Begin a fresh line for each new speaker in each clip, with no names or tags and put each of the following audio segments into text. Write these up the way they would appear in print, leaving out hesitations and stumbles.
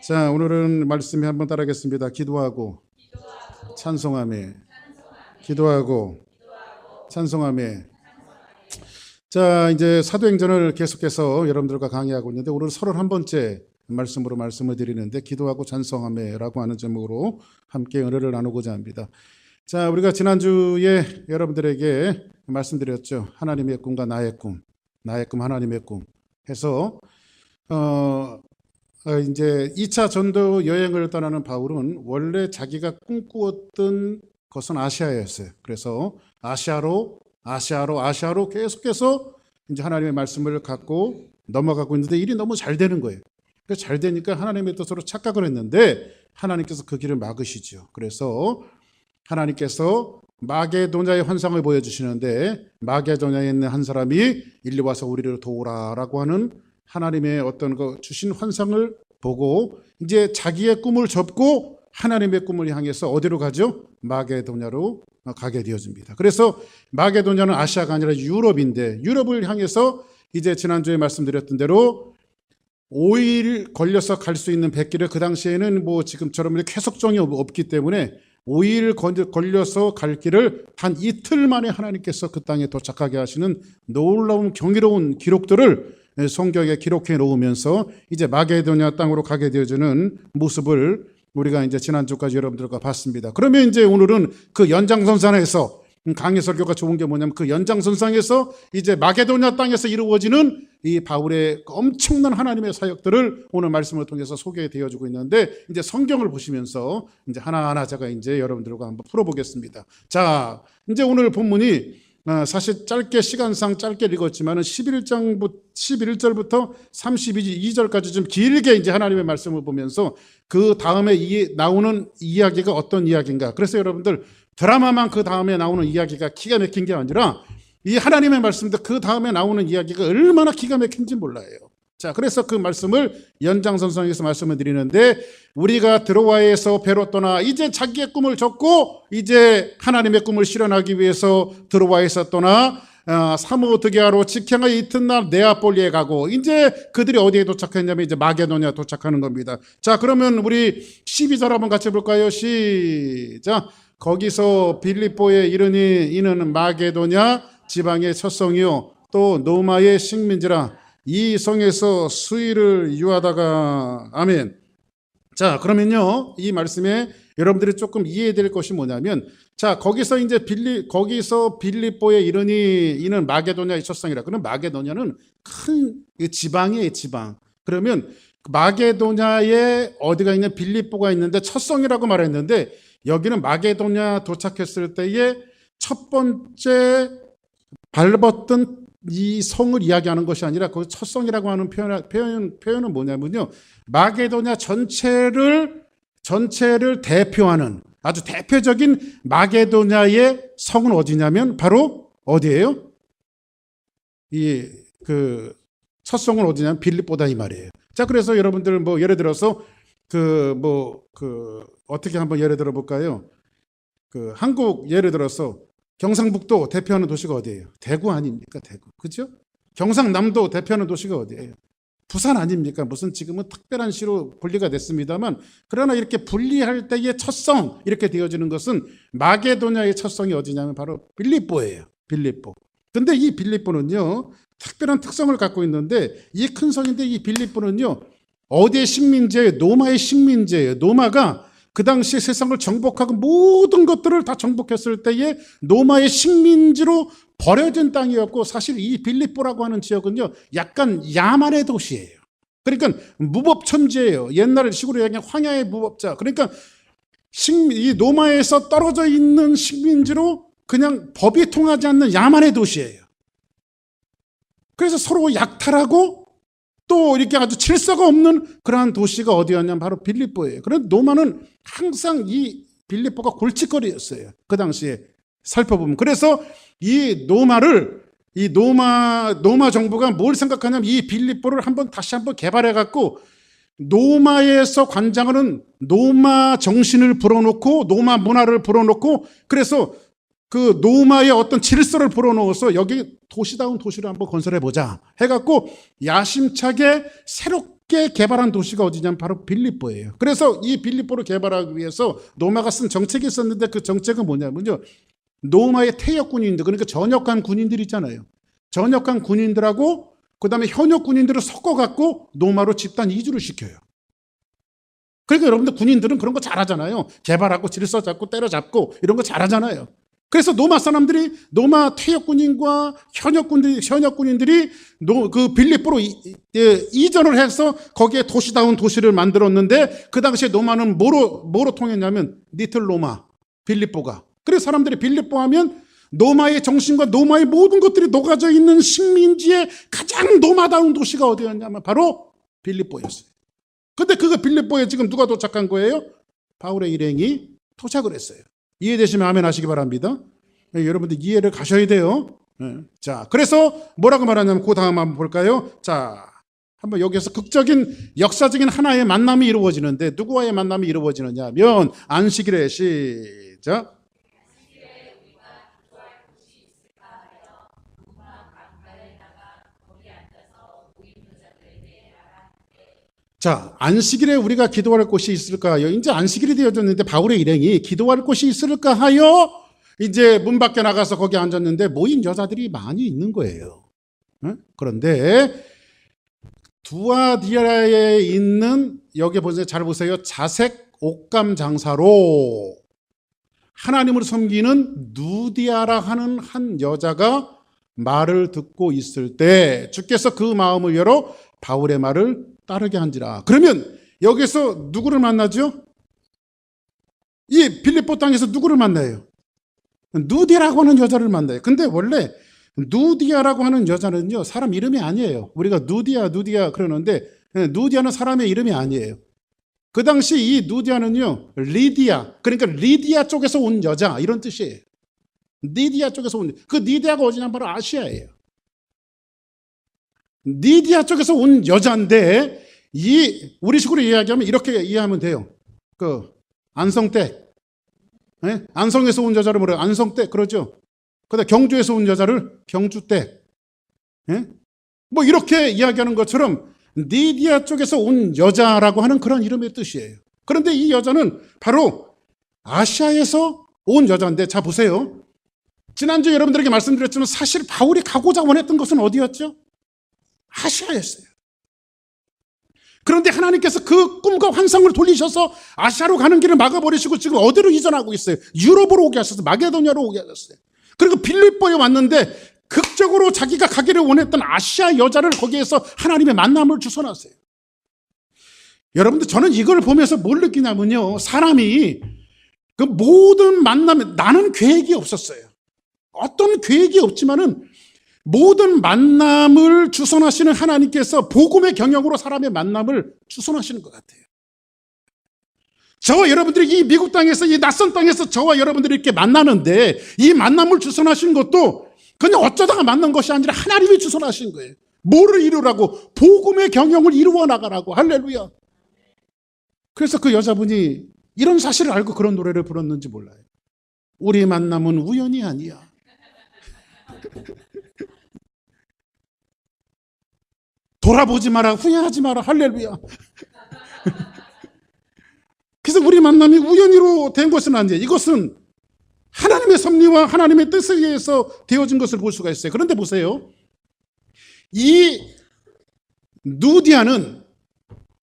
자, 오늘은 말씀에 한번 따라하겠습니다. 기도하고 찬송하며, 기도하고 찬송하며. 자, 이제 사도행전을 계속해서 여러분들과 강의하고 있는데 오늘 31번째 말씀으로 말씀을 드리는데 기도하고 찬송하며라고 하는 제목으로 함께 은혜를 나누고자 합니다. 자, 우리가 지난주에 여러분들에게 말씀드렸죠. 하나님의 꿈과 나의 꿈, 하나님의 꿈 해서 이제 2차 전도 여행을 떠나는 바울은 원래 자기가 꿈꾸었던 것은 아시아였어요. 그래서 아시아로 계속해서 이제 하나님의 말씀을 갖고 넘어가고 있는데 일이 너무 잘 되는 거예요. 그래서 잘 되니까 하나님의 뜻으로 착각을 했는데 하나님께서 그 길을 막으시죠. 그래서 하나님께서 마게도냐의 환상을 보여주시는데 마게도냐에 있는 한 사람이 일리 와서 우리를 도우라라고 하는 하나님의 어떤 그 주신 환상을 보고 이제 자기의 꿈을 접고 하나님의 꿈을 향해서 어디로 가죠? 마게도냐로 가게 되어집니다. 그래서 마게도냐는 아시아가 아니라 유럽인데 유럽을 향해서 이제 지난주에 말씀드렸던 대로 5일 걸려서 갈 수 있는 백길을 그 당시에는 뭐 지금처럼 쾌속정이 없기 때문에 5일 걸려서 갈 길을 단 이틀 만에 하나님께서 그 땅에 도착하게 하시는 놀라운 경이로운 기록들을 성경에 기록해 놓으면서 이제 마게도냐 땅으로 가게 되어지는 모습을 우리가 이제 지난주까지 여러분들과 봤습니다. 그러면 이제 오늘은 그 연장선상에서 강해 설교가 좋은 게 뭐냐면 그 연장선상에서 이제 마게도냐 땅에서 이루어지는 이 바울의 엄청난 하나님의 사역들을 오늘 말씀을 통해서 소개되어 주고 있는데 이제 성경을 보시면서 이제 하나하나 제가 이제 여러분들과 한번 풀어보겠습니다. 자, 이제 오늘 본문이 사실 짧게 시간상 짧게 읽었지만은 11절부터 32절까지 좀 길게 이제 하나님의 말씀을 보면서 그 다음에 나오는 이야기가 어떤 이야기인가. 그래서 여러분들 드라마만 그 다음에 나오는 이야기가 기가 막힌 게 아니라 이 하나님의 말씀도 그 다음에 나오는 이야기가 얼마나 기가 막힌지 몰라요. 자, 그래서 그 말씀을 연장선상에서 말씀을 드리는데 우리가 드로아에서 배로 떠나 이제 자기의 꿈을 접고 이제 하나님의 꿈을 실현하기 위해서 드로아에서 떠나 사모드게아로 직행의 이튿날 네아폴리에 가고 이제 그들이 어디에 도착했냐면 이제 마게도냐 도착하는 겁니다. 자, 그러면 우리 12절 한번 같이 볼까요? 시작. 거기서 빌립보에 이르니 이는 마게도냐 지방의 첫 성이요 또 노마의 식민지라 이 성에서 수일을 유하다가 아멘. 자, 그러면요 이 말씀에 여러분들이 조금 이해될 것이 뭐냐면 자, 거기서 이제 빌립보에 이르니 이는 마게도냐의 첫 성이라. 그럼 마게도냐는 큰 지방이에요, 지방. 그러면 마게도냐에 어디가 있냐 빌립보가 있는데 첫 성이라고 말했는데 여기는 마게도냐 도착했을 때에 첫 번째 밟았던 이 성을 이야기하는 것이 아니라 그 첫 성이라고 하는 표현은 뭐냐면요. 마게도냐 전체를 대표하는 아주 대표적인 마게도냐의 성은 어디냐면 바로 어디예요? 그 첫 성은 어디냐면 빌립보다 이 말이에요. 자, 그래서 여러분들 뭐 예를 들어서 어떻게 한번 예를 들어 볼까요? 한국 예를 들어서 경상북도 대표하는 도시가 어디예요? 대구 아닙니까? 대구. 그죠? 경상남도 대표하는 도시가 어디예요? 부산 아닙니까? 무슨 지금은 특별한 시로 분리가 됐습니다만 그러나 이렇게 분리할 때의 첫성 이렇게 되어지는 것은 마게도냐의 첫성이 어디냐면 바로 빌립보예요. 빌립보. 근데 이 빌립보는요 특별한 특성을 갖고 있는데 이 큰 성인데 이 빌립보는요 어디의 식민지예요? 노마의 식민지예요. 노마가 그 당시에 세상을 정복하고 모든 것들을 다 정복했을 때에 노마의 식민지로 버려진 땅이었고 사실 이 빌립보라고 하는 지역은요 약간 야만의 도시예요. 그러니까 무법천지예요. 옛날 식으로 얘기하면 황야의 무법자. 그러니까 이 노마에서 떨어져 있는 식민지로 그냥 법이 통하지 않는 야만의 도시예요. 그래서 서로 약탈하고 또 이렇게 아주 질서가 없는 그러한 도시가 어디였냐면 바로 빌립보예요. 그런데 노마는 항상 이 빌립보가 골칫거리였어요. 그 당시에 살펴보면. 그래서 이 노마 정부가 뭘 생각하냐면 이 빌립보를 다시 한번 개발해 갖고 노마에서 관장하는 노마 정신을 불어넣고 노마 문화를 불어넣고 그래서 그 노마의 어떤 질서를 불어넣어서 여기 도시다운 도시를 한번 건설해 보자 해갖고 야심차게 함께 개발한 도시가 어디냐면 바로 빌립보예요. 그래서 이 빌립보를 개발하기 위해서 로마가 쓴 정책이 있었는데 그 정책은 뭐냐면요, 로마의 퇴역 군인들, 그러니까 전역한 군인들 있잖아요. 전역한 군인들하고 그다음에 현역 군인들을 섞어갖고 로마로 집단 이주를 시켜요. 그러니까 여러분들 군인들은 그런 거 잘하잖아요. 개발하고 질서 잡고 때려잡고 이런 거 잘하잖아요. 그래서 로마 사람들이, 로마 퇴역 군인과 현역 군인들이 그 빌립보로 이전을 해서 거기에 도시다운 도시를 만들었는데, 그 당시에 로마는 뭐로 통했냐면 리틀 로마, 빌립보가. 그래서 사람들이 빌립보 하면 로마의 정신과 로마의 모든 것들이 녹아져 있는 식민지의 가장 로마다운 도시가 어디였냐면 바로 빌립보였어요. 근데 그 빌립보에 지금 누가 도착한 거예요? 바울의 일행이 도착을 했어요. 이해되시면 아멘 하시기 바랍니다. 여러분들 이해를 가셔야 돼요. 자, 그래서 뭐라고 말하냐면 그 다음 한번 볼까요? 자, 한번 여기서 극적인 역사적인 하나의 만남이 이루어지는데, 누구와의 만남이 이루어지느냐 하면 안식일에, 시작. 자, 안식일에 우리가 기도할 곳이 있을까 하여, 이제 안식일이 되어졌는데 바울의 일행이 기도할 곳이 있을까 하여 이제 문 밖에 나가서 거기 앉았는데 모인 여자들이 많이 있는 거예요. 그런데 두아디라에 있는, 여기 보세요, 잘 보세요, 자색 옥감 장사로 하나님을 섬기는 누디아라 하는 한 여자가 말을 듣고 있을 때 주께서 그 마음을 열어 바울의 말을 따르게 한지라. 그러면 여기서 누구를 만나죠? 이 빌립보 땅에서 누구를 만나요? 누디아라고 하는 여자를 만나요. 근데 원래 누디아라고 하는 여자는요, 사람 이름이 아니에요. 우리가 누디아 그러는데 누디아는 사람의 이름이 아니에요. 그 당시 이 누디아는요, 리디아, 그러니까 리디아 쪽에서 온 여자 이런 뜻이에요. 리디아 쪽에서 온, 그 리디아가 어디냐면 바로 아시아예요. 리디아 쪽에서 온 여자인데, 이 우리식으로 이야기하면 이렇게 이해하면 돼요. 그 안성댁, 안성에서 온 여자를 뭐래요? 안성댁 그러죠. 그다음 경주에서 온 여자를 경주댁, 뭐 이렇게 이야기하는 것처럼 리디아 쪽에서 온 여자라고 하는 그런 이름의 뜻이에요. 그런데 이 여자는 바로 아시아에서 온 여자인데, 자 보세요. 지난주에 여러분들에게 말씀드렸지만 사실 바울이 가고자 원했던 것은 어디였죠? 아시아였어요. 그런데 하나님께서 그 꿈과 환상을 돌리셔서 아시아로 가는 길을 막아버리시고 지금 어디로 이전하고 있어요? 유럽으로 오게 하셨어요. 마게도냐로 오게 하셨어요. 그리고 빌립보에 왔는데 극적으로 자기가 가기를 원했던 아시아 여자를 거기에서 하나님의 만남을 주선하세요. 여러분들, 저는 이걸 보면서 뭘 느끼냐면요, 사람이 그 모든 만남에, 나는 계획이 없었어요. 어떤 계획이 없지만은 모든 만남을 주선하시는 하나님께서 복음의 경영으로 사람의 만남을 주선하시는 것 같아요. 저와 여러분들이 이 미국 땅에서, 이 낯선 땅에서 저와 여러분들이 이렇게 만나는데, 이 만남을 주선하신 것도 그냥 어쩌다가 만난 것이 아니라 하나님이 주선하신 거예요. 뭐를 이루라고? 복음의 경영을 이루어 나가라고. 할렐루야. 그래서 그 여자분이 이런 사실을 알고 그런 노래를 불렀는지 몰라요. 우리 만남은 우연이 아니야. 돌아보지 마라, 후회하지 마라. 할렐루야. 그래서 우리 만남이 우연히로 된 것은 아니에요. 이것은 하나님의 섭리와 하나님의 뜻에 의해서 되어진 것을 볼 수가 있어요. 그런데 보세요, 이 누디아는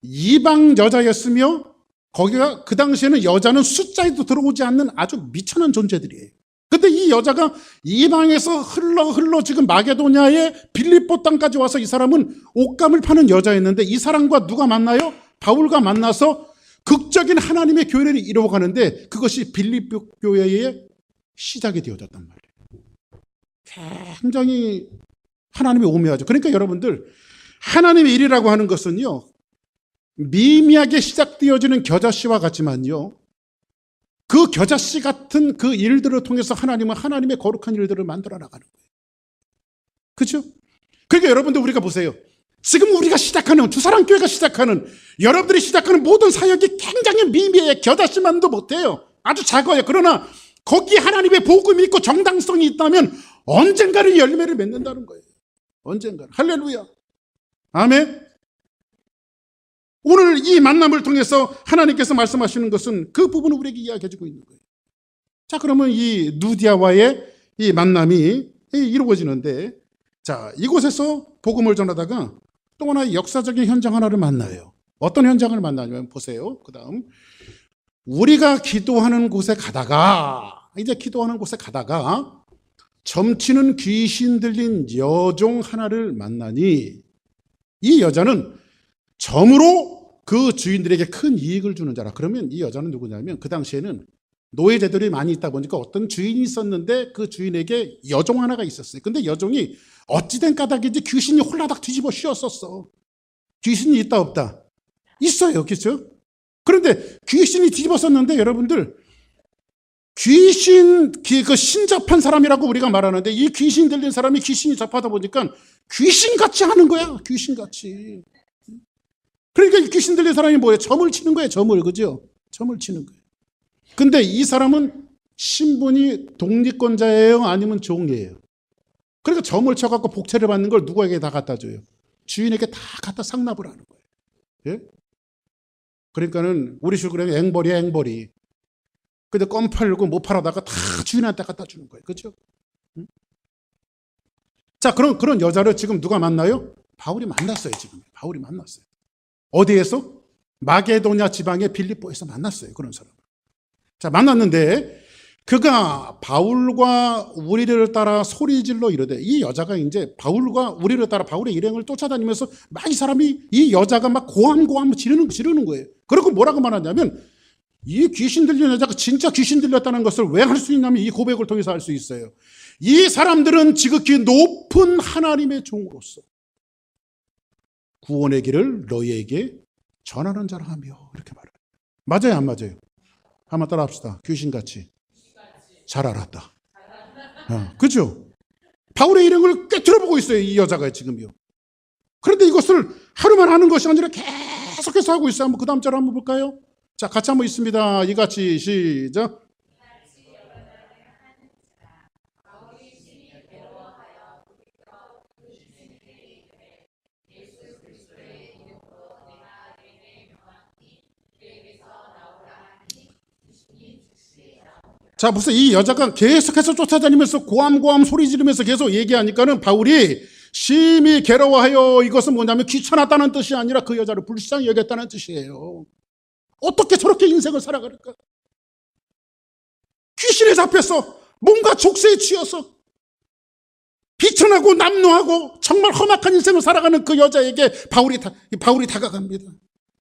이방 여자였으며, 거기가 그 당시에는 여자는 숫자에도 들어오지 않는 아주 미천한 존재들이에요. 근데 이 여자가 이방에서 흘러 지금 마게도냐의 빌립보 땅까지 와서, 이 사람은 옷감을 파는 여자였는데, 이 사람과 누가 만나요? 바울과 만나서 극적인 하나님의 교회를 이루어가는데, 그것이 빌립보 교회의 시작이 되어졌단 말이에요. 굉장히 하나님이 오묘하죠. 그러니까 여러분들, 하나님의 일이라고 하는 것은요, 미미하게 시작되어지는 겨자씨와 같지만요, 그 겨자씨 같은 그 일들을 통해서 하나님은 하나님의 거룩한 일들을 만들어 나가는 거예요. 그렇죠? 그러니까 여러분들, 우리가 보세요. 지금 우리가 시작하는, 두사랑교회가 시작하는, 여러분들이 시작하는 모든 사역이 굉장히 미미해. 겨자씨만도 못해요. 아주 작아요. 그러나 거기에 하나님의 복음이 있고 정당성이 있다면 언젠가는 열매를 맺는다는 거예요. 언젠가는. 할렐루야. 아멘. 오늘 이 만남을 통해서 하나님께서 말씀하시는 것은 그 부분을 우리에게 이야기해주고 있는 거예요. 자, 그러면 이 누디아와의 이 만남이 이루어지는데, 자, 이곳에서 복음을 전하다가 또 하나의 역사적인 현장 하나를 만나요. 어떤 현장을 만나냐면 보세요. 그 다음 우리가 기도하는 곳에 가다가, 이제 기도하는 곳에 가다가 점치는 귀신 들린 여종 하나를 만나니, 이 여자는 점으로 그 주인들에게 큰 이익을 주는 자라. 그러면 이 여자는 누구냐면, 그 당시에는 노예제들이 많이 있다 보니까 어떤 주인이 있었는데 그 주인에게 여종 하나가 있었어요. 근데 여종이 어찌된 까닭인지 귀신이 홀라닥 뒤집어 씌웠었어. 귀신이 있다 없다? 있어요. 그렇죠? 그런데 귀신이 뒤집었었는데, 여러분들, 그 신접한 사람이라고 우리가 말하는데, 이 귀신 들린 사람이 귀신이 접하다 보니까 귀신같이 하는 거야. 귀신같이. 그러니까 이 귀신 들린 사람이 뭐예요? 점을 치는 거예요. 점을. 그죠? 점을 치는 거예요. 근데 이 사람은 신분이 독립권자예요? 아니면 종이에요? 그러니까 점을 쳐갖고 복채를 받는 걸 누구에게 다 갖다 줘요? 주인에게 다 갖다 상납을 하는 거예요. 예? 그러니까는 우리 식으로 앵벌이야, 앵벌이. 근데 껌 팔고 못 팔아다가 다 주인한테 갖다 주는 거예요. 그렇죠? 응? 자, 그런 여자를 지금 누가 만나요? 바울이 만났어요. 지금 바울이 만났어요. 어디에서? 마게도냐 지방의 빌립보에서 만났어요. 그런 사람. 자, 만났는데 그가 바울과 우리를 따라 소리질러 이르되, 이 여자가 이제 바울과 우리를 따라 바울의 일행을 쫓아다니면서 막 이 사람이, 이 여자가 막 고함 지르는 거예요. 그리고 뭐라고 말하냐면, 이 귀신 들린 여자가 진짜 귀신 들렸다는 것을 왜 할 수 있냐면 이 고백을 통해서 할 수 있어요. 이 사람들은 지극히 높은 하나님의 종으로서 구원의 길을 너희에게 전하는 자라 하며, 이렇게 말해요. 맞아요, 안 맞아요? 한번 따라 합시다. 귀신같이. 잘 알았다. 그죠? 바울의 일행을 꿰뚫어보고 있어요. 이 여자가 지금요. 그런데 이것을 하루만 하는 것이 아니라 계속해서 하고 있어요. 한번 그 다음 절 한번 볼까요? 자, 같이 한번 있습니다. 이같이 시작. 자, 무슨 이 여자가 계속해서 쫓아다니면서 고함 소리 지르면서 계속 얘기하니까는 바울이 심히 괴로워하여, 이것은 뭐냐면 귀찮았다는 뜻이 아니라 그 여자를 불쌍히 여겼다는 뜻이에요. 어떻게 저렇게 인생을 살아갈까? 귀신에 잡혀서 뭔가 족쇄에 취해서 비천하고 남루하고 정말 험악한 인생을 살아가는 그 여자에게 바울이 다가갑니다.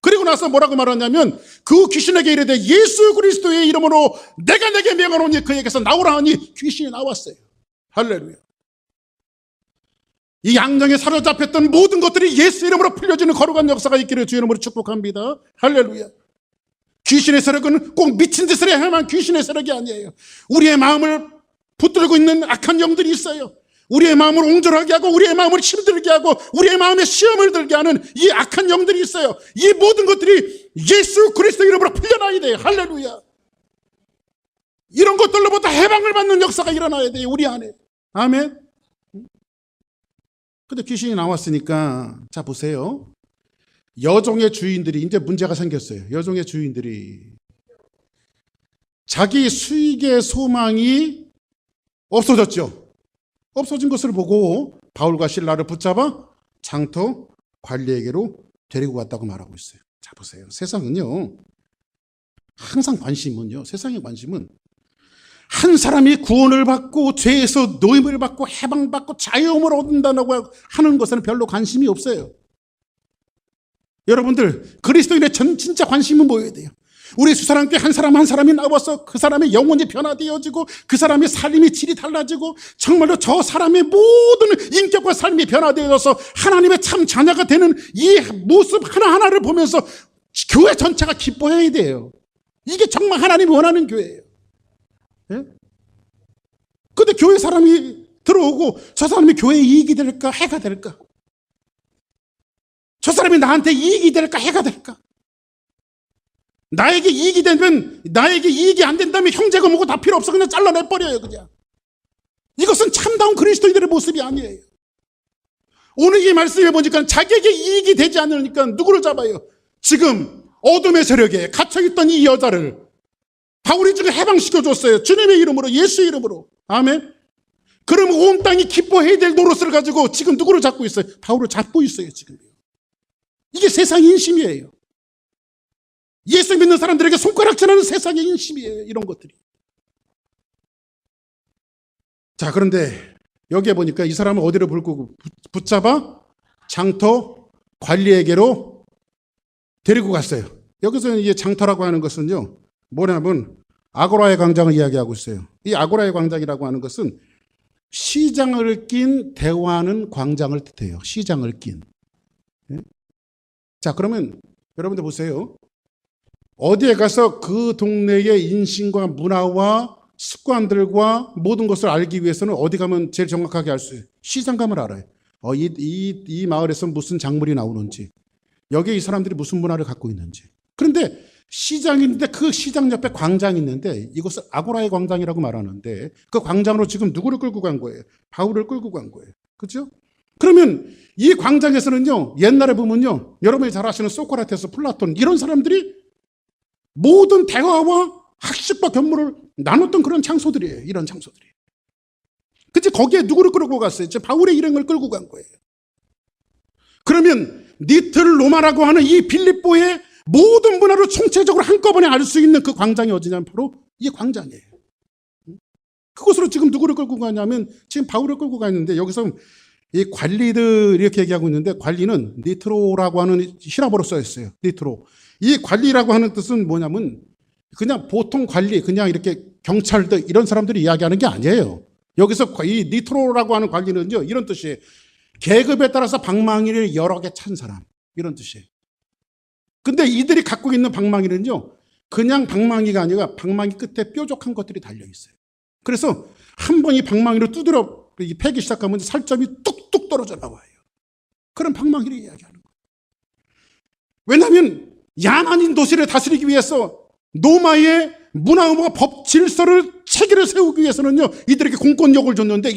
그리고 나서 뭐라고 말하냐면, 그 귀신에게 이르되 예수 그리스도의 이름으로 내가 내게 명하노니 그에게서 나오라 하니 귀신이 나왔어요. 할렐루야. 이 양정에 사로잡혔던 모든 것들이 예수 이름으로 풀려지는 거룩한 역사가 있기를 주 이름으로 축복합니다. 할렐루야. 귀신의 세력은 꼭 미친 짓을 해야만 귀신의 세력이 아니에요. 우리의 마음을 붙들고 있는 악한 영들이 있어요. 우리의 마음을 옹졸하게 하고 우리의 마음을 힘들게 하고 우리의 마음에 시험을 들게 하는 이 악한 영들이 있어요. 이 모든 것들이 예수 그리스도 이름으로 풀려나야 돼요. 할렐루야. 이런 것들로부터 해방을 받는 역사가 일어나야 돼요. 우리 안에. 아멘. 근데 귀신이 나왔으니까, 자 보세요. 여종의 주인들이 이제 문제가 생겼어요. 여종의 주인들이 자기 수익의 소망이 없어졌죠. 없어진 것을 보고 바울과 실라를 붙잡아 장터 관리에게로 데리고 갔다고 말하고 있어요. 자 보세요. 세상은요, 항상 세상의 관심은 한 사람이 구원을 받고 죄에서 노임을 받고 해방받고 자유함을 얻는다고 하는 것에는 별로 관심이 없어요. 여러분들, 그리스도인의 진짜 관심은 뭐여야 돼요? 우리 수사랑교회 한 사람 한 사람이 나와서 그 사람의 영혼이 변화되어지고 그 사람의 삶의 질이 달라지고 정말로 저 사람의 모든 인격과 삶이 변화되어서 하나님의 참 자녀가 되는 이 모습 하나하나를 보면서 교회 전체가 기뻐해야 돼요. 이게 정말 하나님이 원하는 교회예요. 예? 근데 교회 사람이 들어오고 저 사람이 교회에 이익이 될까 해가 될까? 저 사람이 나한테 이익이 될까 해가 될까? 나에게 이익이 되면, 나에게 이익이 안 된다면 형제가 뭐고 다 필요 없어. 그냥 잘라내버려요, 그냥. 이것은 참다운 그리스도인들의 모습이 아니에요. 오늘 이 말씀을 보니까 자기에게 이익이 되지 않으니까 누구를 잡아요? 지금 어둠의 세력에 갇혀있던 이 여자를 바울이 지금 해방시켜줬어요. 주님의 이름으로, 예수의 이름으로. 아멘. 그러면 온 땅이 기뻐해야 될 노릇을 가지고 지금 누구를 잡고 있어요? 바울을 잡고 있어요, 지금. 이게 세상의 인심이에요. 예수 믿는 사람들에게 손가락질하는 세상의 인심이에요, 이런 것들이. 자, 그런데 여기에 보니까 이 사람을 어디로 붙잡아? 장터 관리에게로 데리고 갔어요. 여기서 이제 장터라고 하는 것은요, 뭐냐면 아고라의 광장을 이야기하고 있어요. 이 아고라의 광장이라고 하는 것은 시장을 낀 대화하는 광장을 뜻해요. 시장을 낀. 자, 그러면 여러분들 보세요. 어디에 가서 그 동네의 인심과 문화와 습관들과 모든 것을 알기 위해서는 어디 가면 제일 정확하게 알 수 있어요? 시장 가면 알아요. 이 마을에서 무슨 작물이 나오는지, 여기에 이 사람들이 무슨 문화를 갖고 있는지. 그런데 시장이 있는데 그 시장 옆에 광장이 있는데 이것을 아고라의 광장이라고 말하는데 그 광장으로 지금 누구를 끌고 간 거예요? 바울을 끌고 간 거예요. 그렇죠? 그러면 이 광장에서는요, 옛날에 보면요, 여러분이 잘 아시는 소크라테스, 플라톤 이런 사람들이 모든 대화와 학식과 견문을 나눴던 그런 장소들이에요. 이런 장소들이. 그치? 거기에 누구를 끌고 갔어요? 바울의 일행을 끌고 간 거예요. 그러면 니틀 로마라고 하는 이 빌립보의 모든 문화를 총체적으로 한꺼번에 알 수 있는 그 광장이 어디냐면 바로 이 광장이에요. 그곳으로 지금 누구를 끌고 가냐면 지금 바울을 끌고 가 있는데 여기서 이 관리들 이렇게 얘기하고 있는데 관리는 니트로라고 하는 히라보로 써 있어요. 니트로. 이 관리라고 하는 뜻은 뭐냐면 그냥 보통 관리, 그냥 이렇게 경찰들 이런 사람들이 이야기하는 게 아니에요. 여기서 이 니트로라고 하는 관리는요, 이런 뜻이에요. 계급에 따라서 방망이를 여러 개 찬 사람, 이런 뜻이에요. 근데 이들이 갖고 있는 방망이는요, 그냥 방망이가 아니라 방망이 끝에 뾰족한 것들이 달려 있어요. 그래서 한 번 이 방망이를 두드려 패기 시작하면 살점이 뚝뚝 떨어져 나와요. 그런 방망이를 이야기하는 거예요. 왜냐하면 야만인 도시를 다스리기 위해서 로마의 문화와 법 질서를 체계를 세우기 위해서는요, 이들에게 공권력을 줬는데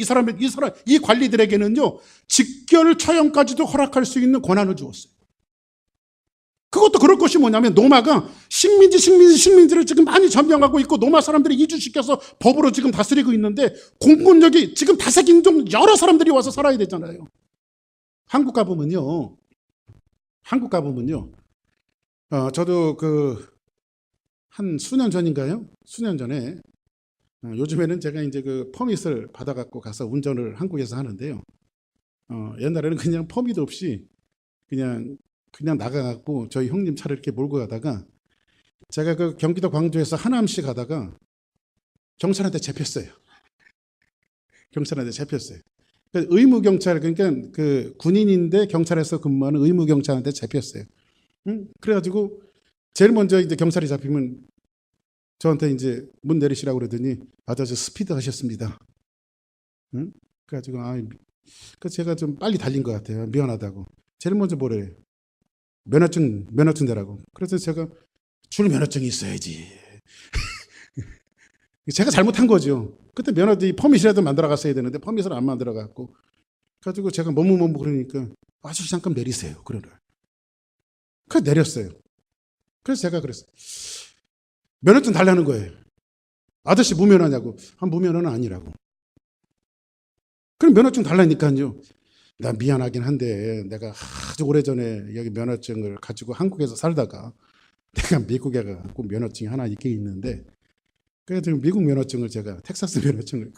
이 관리들에게는요, 직결 처형까지도 허락할 수 있는 권한을 주었어요. 그것도 그럴 것이 뭐냐면 로마가 식민지를 지금 많이 점령하고 있고 로마 사람들이 이주시켜서 법으로 지금 다스리고 있는데 공권력이 지금 다색 인종 여러 사람들이 와서 살아야 되잖아요. 한국 가보면요, 저도 한 수년 전인가요? 수년 전에 요즘에는 제가 이제 그 퍼밋을 받아갖고 가서 운전을 한국에서 하는데요. 옛날에는 그냥 퍼밋 없이 그냥 나가갖고 저희 형님 차를 이렇게 몰고 가다가 제가 그 경기도 광주에서 하남시 가다가 경찰한테 잡혔어요. 의무경찰, 그러니까 그 군인인데 경찰에서 근무하는 의무경찰한테 잡혔어요. 그래가지고 제일 먼저 이제 경찰이 잡히면 저한테 이제 문 내리시라고 그러더니 저 스피드 하셨습니다. 그래가지고 제가 좀 빨리 달린 것 같아요. 미안하다고. 제일 먼저 뭐래요? 면허증 내라고. 그래서 제가 줄 면허증이 있어야지. 제가 잘못한 거죠. 그때 퍼밋이라도 만들어 갔어야 되는데 퍼밋을 안 만들어 갖고 가지고 제가 머뭇 그러니까 아저씨 잠깐 내리세요. 그러더라고요. 그래서 내렸어요. 그래서 제가 그랬어요. 면허증 달라는 거예요. 아저씨 무면허냐고. 무면허는 아니라고. 그럼 면허증 달라니까요. 나 미안하긴 한데 내가 아주 오래전에 여기 면허증을 가지고 한국에서 살다가 내가 미국에 가고 면허증이 하나 있게 있는데 그래서 미국 면허증을 제가 텍사스 면허증을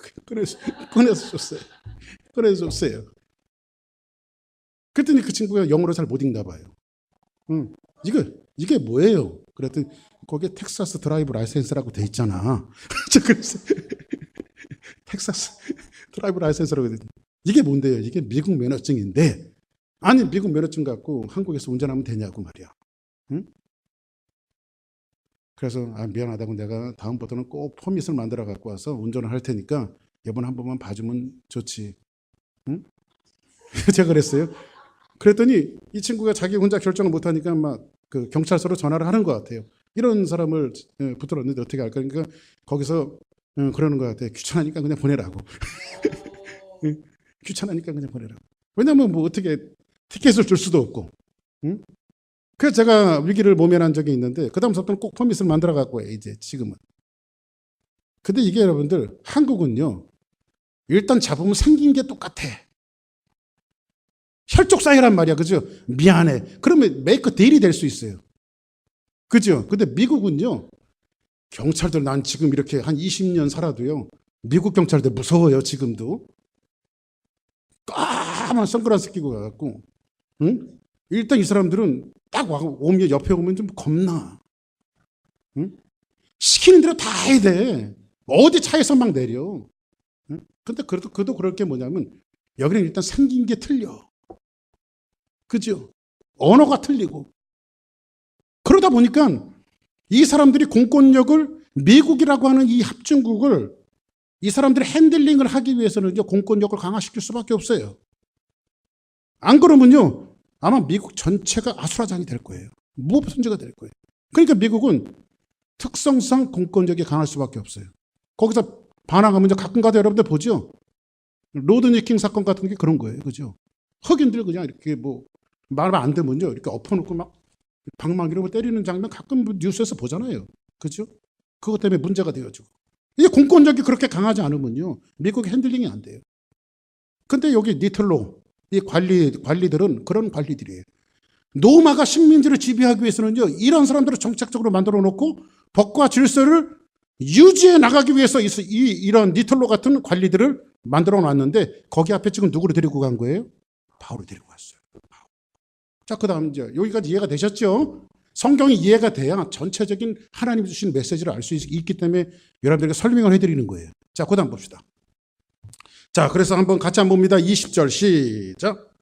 꺼내서 줬어요. 그랬더니 그 친구가 영어로 잘 못 읽나 봐요. 이게 뭐예요? 그랬더니 거기에 텍사스 드라이브 라이센스라고 돼 있잖아. 그래서 텍사스 드라이브 라이센스라고 돼 있잖아. 이게 뭔데요? 이게 미국 면허증인데 아니 미국 면허증 갖고 한국에서 운전하면 되냐고 말이야. 그래서 미안하다고 내가 다음부터는 꼭 퍼밋을 만들어 갖고 와서 운전을 할 테니까 이번 한 번만 봐주면 좋지. 제가 그랬어요. 그랬더니 이 친구가 자기 혼자 결정을 못하니까 막 그 경찰서로 전화를 하는 것 같아요. 이런 사람을 붙들었는데 어떻게 할까? 그러니까 거기서 그러는 것 같아요. 귀찮으니까 그냥 보내라고. 귀찮으니까 그냥 보내라고. 왜냐면 뭐 어떻게 티켓을 줄 수도 없고. 그래서 제가 위기를 모면한 적이 있는데 그다음부터는 꼭 퍼밋을 만들어 갖고 해요. 이제 지금은. 근데 이게 여러분들 한국은요. 일단 잡으면 생긴 게 똑같아. 혈족 사이란 말이야. 그죠? 미안해. 그러면 메이크 딜이 될 수 있어요. 그죠? 근데 미국은요. 경찰들 난 지금 이렇게 한 20년 살아도요. 미국 경찰들 무서워요. 지금도. 까만 선글라스 끼고 가갖고. 응? 일단 이 사람들은 딱 오면 옆에 오면 좀 겁나. 응? 시키는 대로 다 해야 돼. 어디 차에서 막 내려. 응? 근데 그래도 그럴 게 뭐냐면 여기는 일단 생긴 게 틀려. 그죠? 언어가 틀리고. 그러다 보니까 이 사람들이 공권력을 미국이라고 하는 이 합중국을 이 사람들이 핸들링을 하기 위해서는 공권력을 강화시킬 수밖에 없어요. 안 그러면요. 아마 미국 전체가 아수라장이 될 거예요. 무법천지가 될 거예요. 그러니까 미국은 특성상 공권력이 강할 수밖에 없어요. 거기서 반항하면 가끔 가다 여러분들 보죠. 로드 니킹 사건 같은 게 그런 거예요. 그죠? 흑인들 그냥 이렇게 뭐 말하면 안 되면요. 이렇게 엎어놓고 막 방망이로 때리는 장면 가끔 뉴스에서 보잖아요. 그죠? 그것 때문에 문제가 되어지고. 이게 공권력이 그렇게 강하지 않으면요. 미국의 핸들링이 안 돼요. 근데 여기 니틀로 이 관리들은 그런 관리들이에요. 노마가 식민지를 지배하기 위해서는요. 이런 사람들을 정책적으로 만들어 놓고 법과 질서를 유지해 나가기 위해서 이런 니틀로 같은 관리들을 만들어 놨는데 거기 앞에 지금 누구를 데리고 간 거예요? 바울을 데리고 갔어요. 자, 그 다음 이제 여기까지 이해가 되셨죠? 성경이 이해가 돼야 전체적인 하나님이 주신 메시지를 알 수 있기 때문에 여러분들에게 설명을 해드리는 거예요. 자, 그 다음 봅시다. 자, 그래서 한번 같이 한번 봅니다. 20절 시작.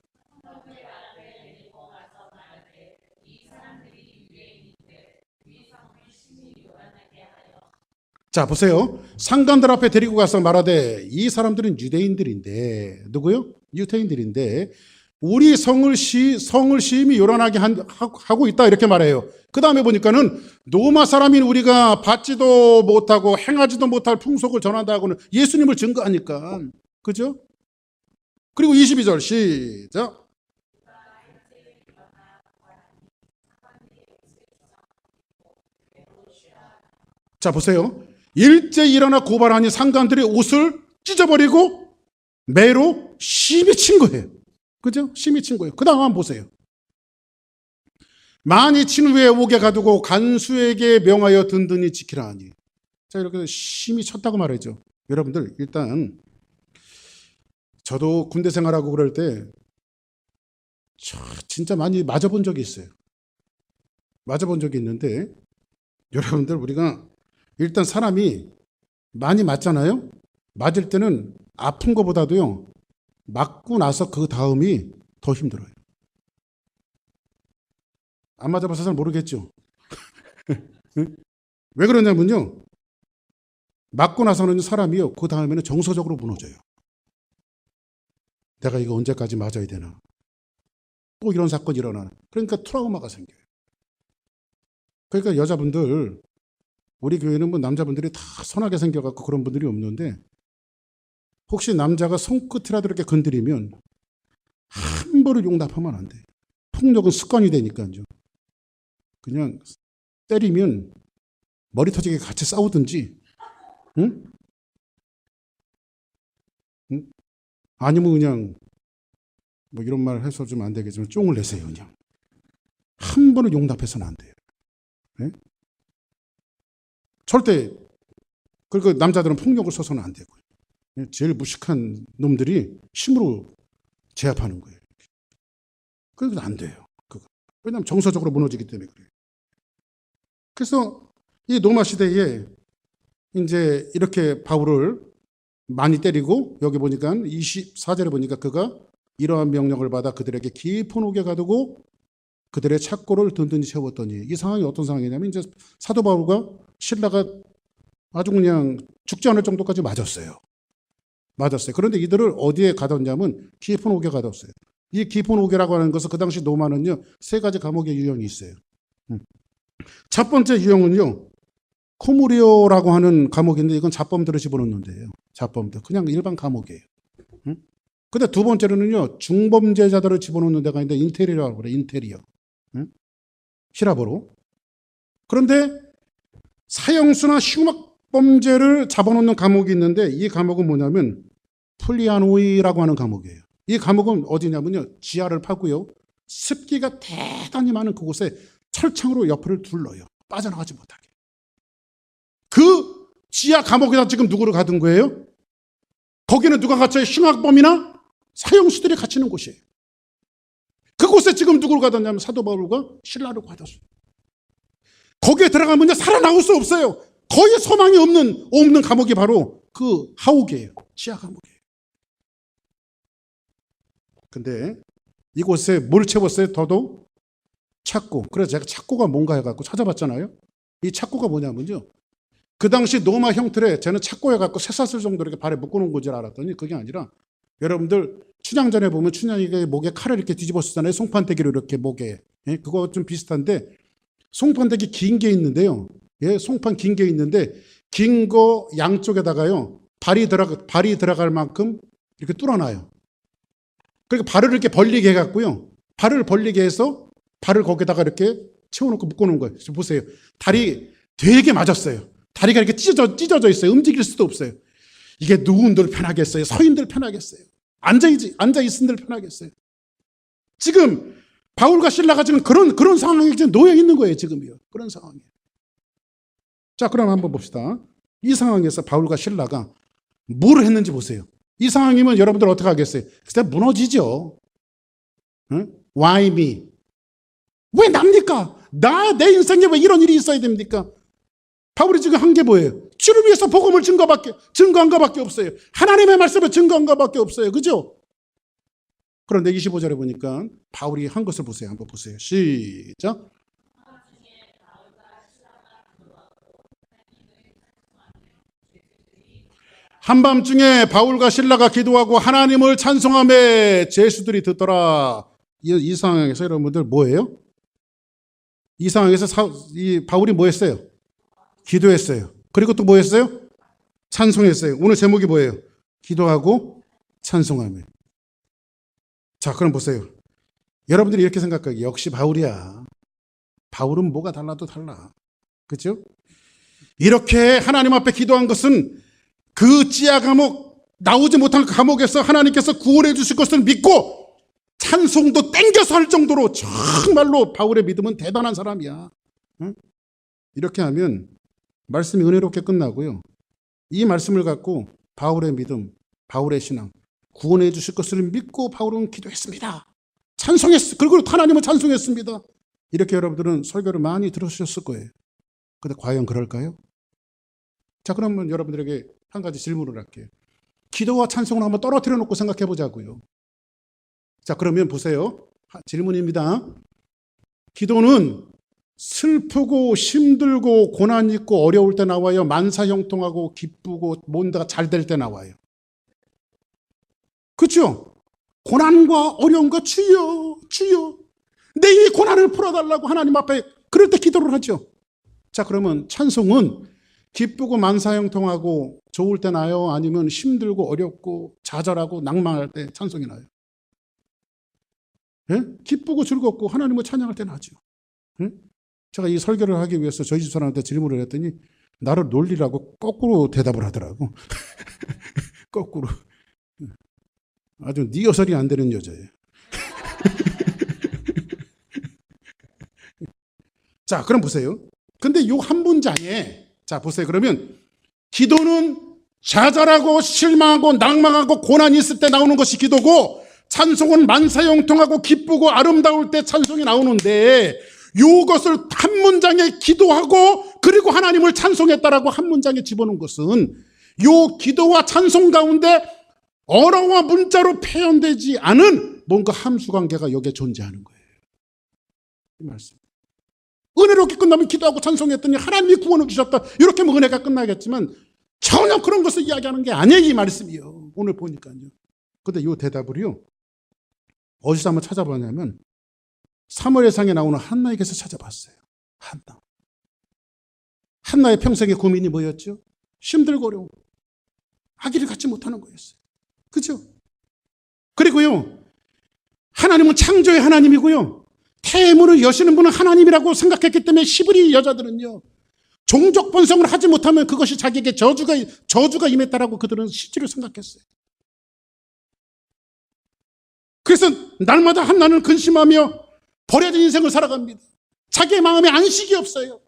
자, 보세요. 상관들 앞에 데리고 가서 말하되 이 사람들은 유대인들인데 누구요? 유태인들인데 우리 성을 심히 요란하게 하고 있다 이렇게 말해요. 그 다음에 보니까는 로마 사람인 우리가 받지도 못하고 행하지도 못할 풍속을 전한다고는 예수님을 증거하니까. 그죠? 그리고 22절 시작. 자, 보세요. 일제 일어나 고발하니 상관들이 옷을 찢어버리고 매로 심히 친 거예요. 그죠? 심히 친 거예요. 그 다음 한번 보세요. 많이 친 후에 옥에 가두고 간수에게 명하여 든든히 지키라 하니. 자, 이렇게 심히 쳤다고 말하죠. 여러분들, 일단 저도 군대 생활하고 그럴 때 진짜 많이 맞아본 적이 있어요. 맞아본 적이 있는데 여러분들 우리가 일단 사람이 많이 맞잖아요. 맞을 때는 아픈 것보다도요. 맞고 나서 그 다음이 더 힘들어요. 안 맞아봐서 잘 모르겠죠. 왜 그러냐면요. 맞고 나서는 사람이요. 그 다음에는 정서적으로 무너져요. 내가 이거 언제까지 맞아야 되나. 또 이런 사건이 일어나나. 그러니까 트라우마가 생겨요. 그러니까 여자분들 우리 교회는 뭐 남자분들이 다 선하게 생겨갖고 그런 분들이 없는데 혹시 남자가 손끝이라도 이렇게 건드리면 함부로 용납하면 안 돼. 폭력은 습관이 되니까요. 그냥 때리면 머리 터지게 같이 싸우든지, 응? 응? 아니면 그냥 뭐 이런 말 해서 좀 안 되겠지만 쫑을 내세요 그냥. 한 번은 용납해서는 안 돼요. 네? 절대. 그리고 남자들은 폭력을 써서는 안 되고요. 제일 무식한 놈들이 힘으로 제압하는 거예요. 그래서 안 돼요. 그거. 왜냐하면 정서적으로 무너지기 때문에 그래요. 그래서 이 로마 시대에 이제 이렇게 바울을 많이 때리고 여기 보니까 24절에 보니까 그가 이러한 명령을 받아 그들에게 깊은 옥에 가두고 그들의 착고를 든든히 채웠더니 이 상황이 어떤 상황이냐면 이제 사도 바울과 신라가 아주 그냥 죽지 않을 정도까지 맞았어요. 그런데 이들을 어디에 가뒀냐면 깊은 옥에 가뒀어요. 이 깊은 옥이라고 하는 것은 그 당시 로마는요 3가지 감옥의 유형이 있어요. 첫 번째 유형은요 코무리오라고 하는 감옥인데 이건 자범들을 집어넣는 데예요. 자범들 그냥 일반 감옥이에요. 근데 두 번째로는요 중범죄자들을 집어넣는 데가 있는데 인테리어라고 그래요. 인테리어. 히라보로. 그런데 사형수나 흉악 범죄를 잡아놓는 감옥이 있는데 이 감옥은 뭐냐면 풀리아노이라고 하는 감옥이에요. 이 감옥은 어디냐면요. 지하를 파고요. 습기가 대단히 많은 그곳에 철창으로 옆을 둘러요. 빠져나가지 못하게. 그 지하 감옥에다 지금 누구를 가둔 거예요? 거기는 누가 갇혀요? 흉악범이나 사형수들이 갇히는 곳이에요. 그곳에 지금 누구를 가뒀냐면 사도 바울과 실라를 가뒀어요. 거기에 들어가면 살아나올 수 없어요. 거의 소망이 없는 감옥이 바로 그 하옥이에요. 지하 감옥이에요. 근데 이곳에 뭘 채웠어요? 더더욱 착고. 그래서 제가 착고가 뭔가 해갖고 찾아봤잖아요. 이 착고가 뭐냐면요. 그 당시 로마 형틀에 저는 착고 해갖고 쇠사슬 정도로 이렇게 발에 묶어놓은 거줄 알았더니 그게 아니라 여러분들 춘향전에 보면 춘향이 목에 칼을 이렇게 뒤집어 쓰잖아요. 송판대기로 이렇게 목에. 예, 그거 좀 비슷한데 송판대기 긴 게 있는데요. 예, 송판 긴 게 있는데 긴 거 양쪽에다가요. 발이 들어갈 만큼 이렇게 뚫어놔요. 그러니까 발을 이렇게 벌리게 해갖고요. 발을 벌리게 해서 발을 거기다가 이렇게 채워놓고 묶어놓은 거예요. 보세요. 다리 되게 맞았어요. 다리가 이렇게 찢어져 있어요. 움직일 수도 없어요. 이게 누군들 편하겠어요? 서인들 편하겠어요? 앉아있은들 편하겠어요? 지금 바울과 실라가 지금 그런 상황에 지금 놓여 있는 거예요. 지금이요. 그런 상황이에요. 자, 그럼 한번 봅시다. 이 상황에서 바울과 실라가 뭘 했는지 보세요. 이 상황이면 여러분들 어떻게 하겠어요? 그때 무너지죠. 응? Why me? 왜 납니까? 내 인생에 왜 이런 일이 있어야 됩니까? 바울이 지금 한 게 뭐예요? 주를 위해서 복음을 증거한 것밖에 없어요. 하나님의 말씀을 증거한 것밖에 없어요. 그죠? 그런데 25절에 보니까 바울이 한 것을 보세요. 한번 보세요. 시작. 한밤중에 바울과 실라가 기도하고 하나님을 찬송하며 제수들이 듣더라. 이 상황에서 여러분들 뭐예요? 이 상황에서 이 바울이 뭐 했어요? 기도했어요. 그리고 또 뭐 했어요? 찬송했어요. 오늘 제목이 뭐예요? 기도하고 찬송하며. 자, 그럼 보세요. 여러분들이 이렇게 생각하기 역시 바울이야. 바울은 뭐가 달라도 달라. 그렇죠? 이렇게 하나님 앞에 기도한 것은 그 지하 감옥, 나오지 못한 감옥에서 하나님께서 구원해 주실 것을 믿고 찬송도 땡겨서 할 정도로 정말로 바울의 믿음은 대단한 사람이야. 응? 이렇게 하면 말씀이 은혜롭게 끝나고요. 이 말씀을 갖고 바울의 믿음, 바울의 신앙, 구원해 주실 것을 믿고 바울은 기도했습니다. 그리고 하나님을 찬송했습니다. 이렇게 여러분들은 설교를 많이 들으셨을 거예요. 근데 과연 그럴까요? 자, 그러면 여러분들에게 한 가지 질문을 할게요. 기도와 찬송을 한번 떨어뜨려 놓고 생각해 보자고요. 자, 그러면 보세요. 질문입니다. 기도는 슬프고 힘들고 고난 있고 어려울 때 나와요? 만사형통하고 기쁘고 뭔가가 잘 될 때 나와요? 그렇죠? 고난과 어려움과 주여 내 이 고난을 풀어달라고 하나님 앞에 그럴 때 기도를 하죠. 자, 그러면 찬송은 기쁘고 만사형통하고 좋을 때 나요? 아니면 힘들고 어렵고 좌절하고 낭만할 때 찬송이 나요? 예? 기쁘고 즐겁고 하나님을 찬양할 때 나죠. 예? 제가 이 설교를 하기 위해서 저희 집 사람한테 질문을 했더니 나를 놀리라고 거꾸로 대답을 하더라고. 거꾸로. 아주 니어설이 안 되는 여자예요. 자, 그럼 보세요. 근데 요 한 문장에, 자, 보세요. 그러면 기도는 좌절하고 실망하고 낭망하고 고난이 있을 때 나오는 것이 기도고, 찬송은 만사형통하고 기쁘고 아름다울 때 찬송이 나오는데, 이것을 한 문장에 기도하고 그리고 하나님을 찬송했다라고 한 문장에 집어넣은 것은 요 기도와 찬송 가운데 언어와 문자로 표현되지 않은 뭔가 함수관계가 여기에 존재하는 거예요. 이 말씀. 은혜롭게 끝나면 기도하고 찬송했더니 하나님이 구원을 주셨다. 이렇게 하면 은혜가 끝나겠지만 전혀 그런 것을 이야기하는 게 아니에요. 이 말씀이요. 오늘 보니까요. 근데 이 대답을요. 어디서 한번 찾아봤냐면 사무엘상에 나오는 한나에게서 찾아봤어요. 한나의 평생의 고민이 뭐였죠? 힘들고 어려워. 아기를 갖지 못하는 거였어요. 그렇죠? 그리고요. 하나님은 창조의 하나님이고요. 태문을 여시는 분은 하나님이라고 생각했기 때문에 히브리 여자들은요, 종족 번성을 하지 못하면 그것이 자기에게 저주가 임했다라고 그들은 실제로 생각했어요. 그래서 날마다 한나는 근심하며 버려진 인생을 살아갑니다. 자기의 마음에 안식이 없어요.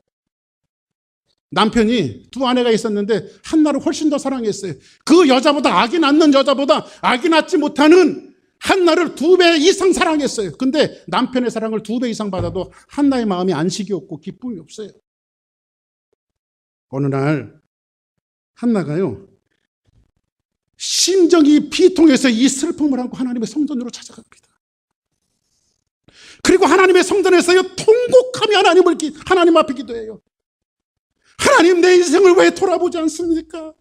남편이 두 아내가 있었는데 한나를 훨씬 더 사랑했어요. 그 여자보다 아기 낳는 여자보다 아기 낳지 못하는 한나를 2배 이상 사랑했어요. 근데 남편의 사랑을 2배 이상 받아도 한나의 마음이 안식이 없고 기쁨이 없어요. 어느 날 한나가요, 심정이 비통해서 이 슬픔을 안고 하나님의 성전으로 찾아갑니다. 그리고 하나님의 성전에서요, 통곡하며 하나님 앞에 기도해요. 하나님, 내 인생을 왜 돌아보지 않습니까?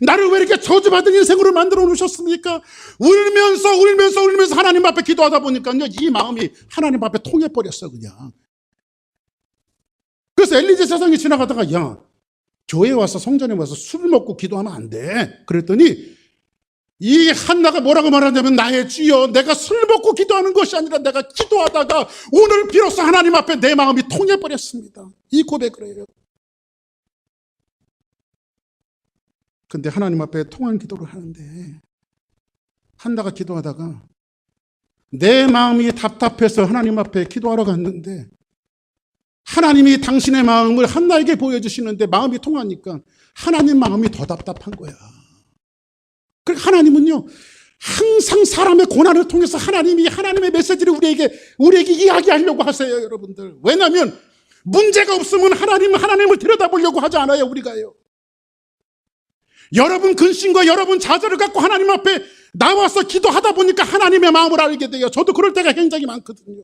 나를 왜 이렇게 저주받은 인생으로 만들어 놓으셨습니까? 울면서 하나님 앞에 기도하다 보니까요, 이 마음이 하나님 앞에 통해버렸어, 그냥. 그래서 엘리제 세상에 지나가다가, 야, 교회에 와서 성전에 와서 술 먹고 기도하면 안 돼. 그랬더니 이 한나가 뭐라고 말하냐면, 나의 주여, 내가 술 먹고 기도하는 것이 아니라 내가 기도하다가 오늘 비로소 하나님 앞에 내 마음이 통해버렸습니다. 이 고백을 해요. 근데 하나님 앞에 통한 기도를 하는데, 한나가 기도하다가 내 마음이 답답해서 하나님 앞에 기도하러 갔는데, 하나님이 당신의 마음을 한나에게 보여주시는데 마음이 통하니까 하나님 마음이 더 답답한 거야. 그러니까 하나님은요, 항상 사람의 고난을 통해서 하나님의 메시지를 우리에게 이야기하려고 하세요, 여러분들. 왜냐하면 문제가 없으면 하나님을 들여다보려고 하지 않아요, 우리가요. 여러분 근심과 여러분 좌절을 갖고 하나님 앞에 나와서 기도하다 보니까 하나님의 마음을 알게 돼요. 저도 그럴 때가 굉장히 많거든요.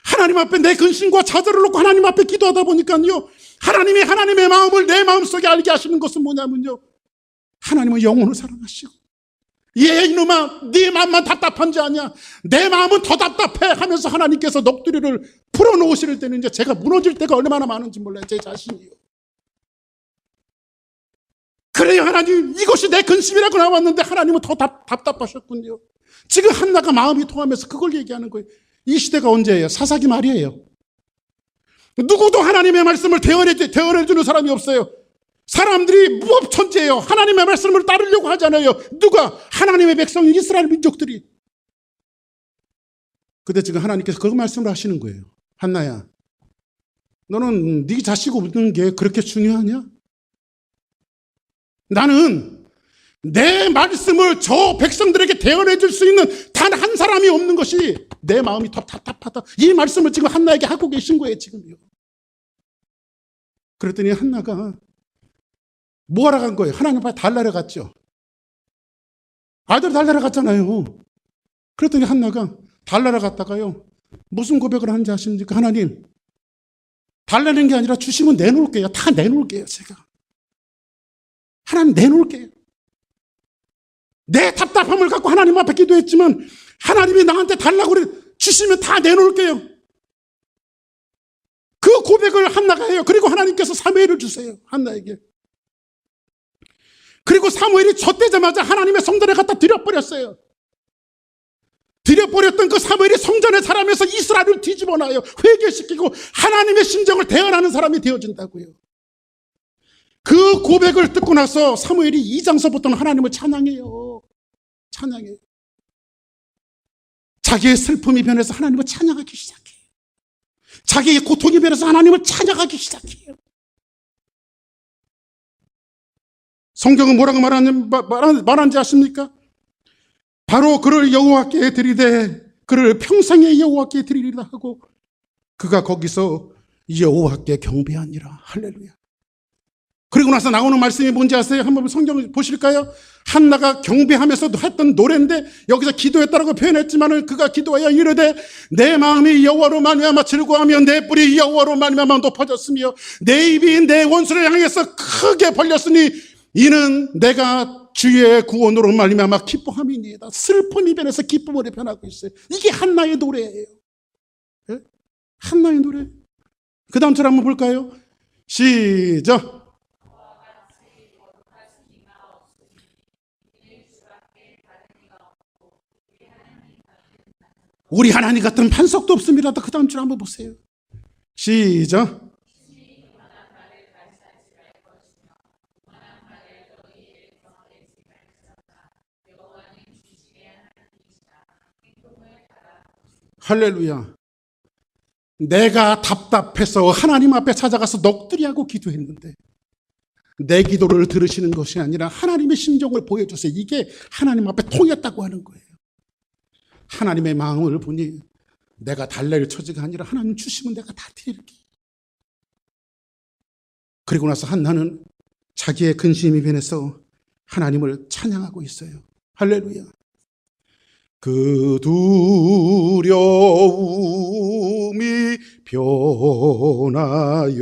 하나님 앞에 내 근심과 좌절을 놓고 하나님 앞에 기도하다 보니까요, 하나님의 마음을 내 마음속에 알게 하시는 것은 뭐냐면요, 하나님은 영혼을 사랑하시고, 얘 이놈아, 네 마음만 답답한지 아냐, 내 마음은 더 답답해 하면서 하나님께서 넋두리를 풀어놓으실 때는 이제 제가 무너질 때가 얼마나 많은지 몰라요, 제 자신이요. 그래요, 하나님, 이것이 내 근심이라고 나왔는데 하나님은 더 답답하셨군요. 지금 한나가 마음이 통하면서 그걸 얘기하는 거예요. 이 시대가 언제예요? 사사기 말이에요. 누구도 하나님의 말씀을 대언해주는 사람이 없어요. 사람들이 무법천지예요. 하나님의 말씀을 따르려고 하잖아요. 누가? 하나님의 백성 이스라엘 민족들이. 근데 지금 하나님께서 그 말씀을 하시는 거예요. 한나야, 너는 네 자식 없는 게 그렇게 중요하냐? 나는 내 말씀을 저 백성들에게 대언해 줄 수 있는 단 한 사람이 없는 것이 내 마음이 더 답답하다. 이 말씀을 지금 한나에게 하고 계신 거예요, 지금요. 그랬더니 한나가 뭐 하러 간 거예요? 하나님 앞에 달라러 갔죠. 아들 달라러 갔잖아요. 그랬더니 한나가 달라러 갔다가요, 무슨 고백을 하는지 아십니까? 하나님, 달라는 게 아니라 주시면 내놓을게요. 다 내놓을게요, 제가. 하나님, 내놓을게요. 내 답답함을 갖고 하나님 앞에 기도했지만 하나님이 나한테 달라고 주시면 다 내놓을게요. 그 고백을 한나가 해요. 그리고 하나님께서 사무엘을 주세요, 한나에게. 그리고 사무엘이 젖되자마자 하나님의 성전에 갖다 드려버렸어요. 드려버렸던 그 사무엘이 성전에 살아면서 이스라엘을 뒤집어놔요. 회개시키고 하나님의 심정을 대언하는 사람이 되어진다고요. 그 고백을 듣고 나서 사무엘이 2장서부터는 하나님을 찬양해요. 찬양해요. 자기의 슬픔이 변해서 하나님을 찬양하기 시작해요. 자기의 고통이 변해서 하나님을 찬양하기 시작해요. 성경은 뭐라고 말하는지 아십니까? 바로 그를 여호와께 드리되 그를 평생의 여호와께 드리리라 하고 그가 거기서 여호와께 경배하니라. 할렐루야. 그리고 나서 나오는 말씀이 뭔지 아세요? 한번 성경을 보실까요? 한나가 경배하면서 했던 노래인데 여기서 기도했다라고 표현했지만은 그가 기도하여 이르되 내 마음이 여호와로 말미암아 즐거워하며 내 뿔이 여호와로 말미암아 높아졌으며 내 입이 내 원수를 향해서 크게 벌렸으니 이는 내가 주의 구원으로 말미암아 기뻐함이니이다. 슬픔이 변해서 기쁨으로 변하고 있어요. 이게 한나의 노래예요. 네? 한나의 노래. 그 다음 절 한번 볼까요? 시작. 우리 하나님 같은 반석도 없습니다. 그 다음 줄 한번 보세요. 시작. 할렐루야. 내가 답답해서 하나님 앞에 찾아가서 넋두리 하고 기도했는데 내 기도를 들으시는 것이 아니라 하나님의 심정을 보여주세요. 이게 하나님 앞에 통했다고 하는 거예요. 하나님의 마음을 보니 내가 달랠 처지가 아니라 하나님 주시면 내가 다 드릴게. 그리고 나서 한나는 자기의 근심이 변해서 하나님을 찬양하고 있어요. 할렐루야. 그 두려움이 변하여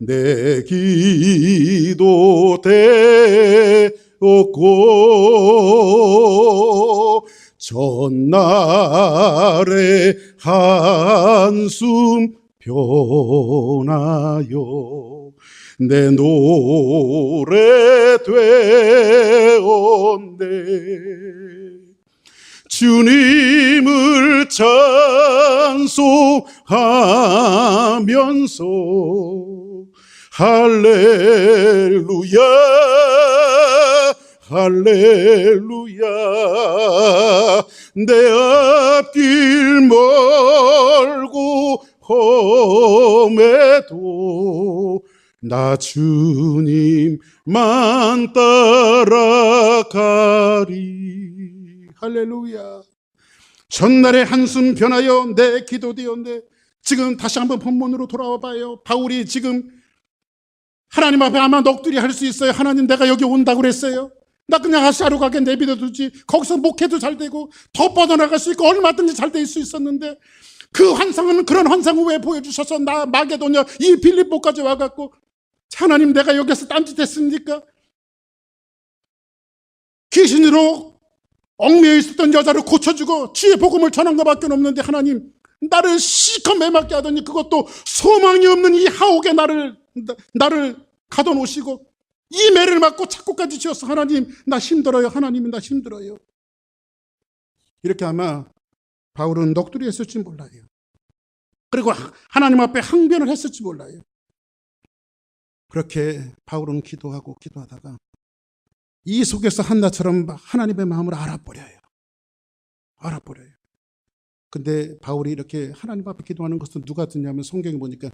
내 기도 되었고 전날의 한숨 변하여 내 노래 되었네. 주님을 찬송하면서 할렐루야 할렐루야 내 앞길 멀고 험해도 나 주님만 따라가리. 할렐루야. 전날의 한숨 변하여 내 기도 되었네. 지금 다시 한번 본문으로 돌아와 봐요. 바울이 지금 하나님 앞에 아마 넋두리 할 수 있어요. 하나님 내가 여기 온다고 그랬어요. 나 그냥 아시아로 가게 내비둬두지. 거기서 목회도 잘 되고 더 뻗어나갈 수 있고 얼마든지 잘 될 수 있었는데 그 환상은 그런 환상을 왜 보여주셔서 나 마게도냐 이 빌립보까지 와갖고 하나님 내가 여기서 딴짓했습니까? 귀신으로 얽매여 있었던 여자를 고쳐주고 주의 복음을 전한 것밖에 없는데 하나님 나를 실컷 매맞게 하더니 그것도 소망이 없는 이 하옥에 나를 가둬놓으시고 이 매를 맞고 착고까지 지었어. 하나님 나 힘들어요. 하나님 나 힘들어요. 이렇게 아마 바울은 넋두리 했을지 몰라요. 그리고 하나님 앞에 항변을 했을지 몰라요. 그렇게 바울은 기도하고 기도하다가 이 속에서 한나처럼 하나님의 마음을 알아버려요. 근데 바울이 이렇게 하나님 앞에 기도하는 것은 누가 듣냐면 성경에 보니까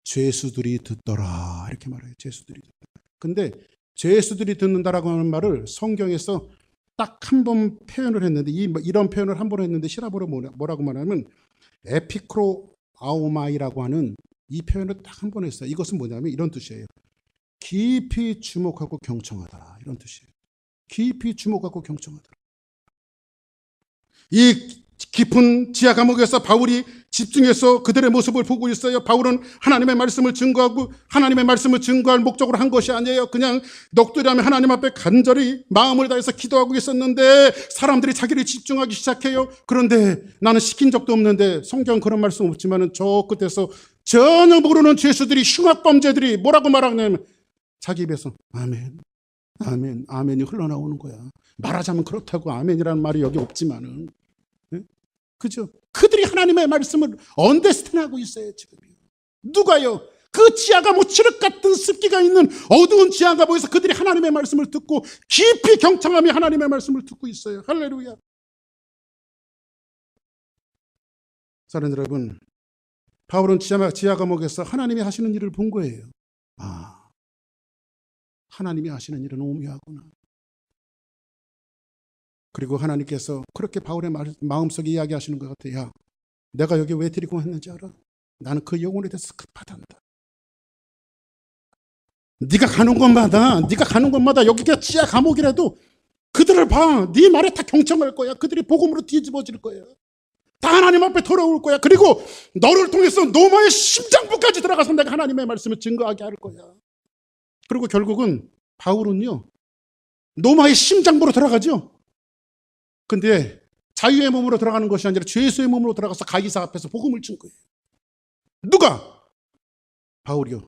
죄수들이 듣더라 이렇게 말해요. 죄수들이 듣더라. 근데 죄수들이 듣는다라고 하는 말을 성경에서 딱 한 번 표현을 했는데 이런 표현을 한 번 했는데 시라보로 뭐라고 말하면 에피크로 아오마이라고 하는 이 표현을 딱 한 번 했어요. 이것은 뭐냐면 이런 뜻이에요. 깊이 주목하고 경청하더라 이런 뜻이에요. 깊이 주목하고 경청하더라. 이 깊은 지하 감옥에서 바울이 집중해서 그들의 모습을 보고 있어요. 바울은 하나님의 말씀을 증거하고 하나님의 말씀을 증거할 목적으로 한 것이 아니에요. 그냥 넋두리하며 하나님 앞에 간절히 마음을 다해서 기도하고 있었는데 사람들이 자기를 집중하기 시작해요. 그런데 나는 시킨 적도 없는데 성경 그런 말씀 없지만 저 끝에서 전혀 모르는 죄수들이 흉악범죄들이 뭐라고 말하냐면 자기 입에서 아멘 아멘 아멘이 흘러나오는 거야. 말하자면 그렇다고 아멘이라는 말이 여기 없지만은 그죠? 그들이 하나님의 말씀을 언더스탠하고 있어요. 지금 누가요? 그 지하가 뭐 칠흑 같은 습기가 있는 어두운 지하가 보여서 그들이 하나님의 말씀을 듣고 깊이 경청하며 하나님의 말씀을 듣고 있어요. 할렐루야. 사랑하는 여러분, 바울은 지하 감옥에서 하나님이 하시는 일을 본 거예요. 아, 하나님이 하시는 일은 오묘하구나. 그리고 하나님께서 그렇게 바울의 마음속에 이야기하시는 것 같아요. 야, 내가 여기 왜 데리고 왔는지 알아? 나는 그 영혼에 대해서 급하단다. 네가 가는 곳마다 여기가 지하 감옥이라도 그들을 봐. 네 말에 다 경청할 거야. 그들이 복음으로 뒤집어질 거야. 다 하나님 앞에 돌아올 거야. 그리고 너를 통해서 노마의 심장부까지 들어가서 내가 하나님의 말씀을 증거하게 할 거야. 그리고 결국은 바울은요, 노마의 심장부로 들어가죠. 근데 자유의 몸으로 들어가는 것이 아니라 죄수의 몸으로 들어가서 가이사 앞에서 복음을 친 거예요. 누가? 바울이요.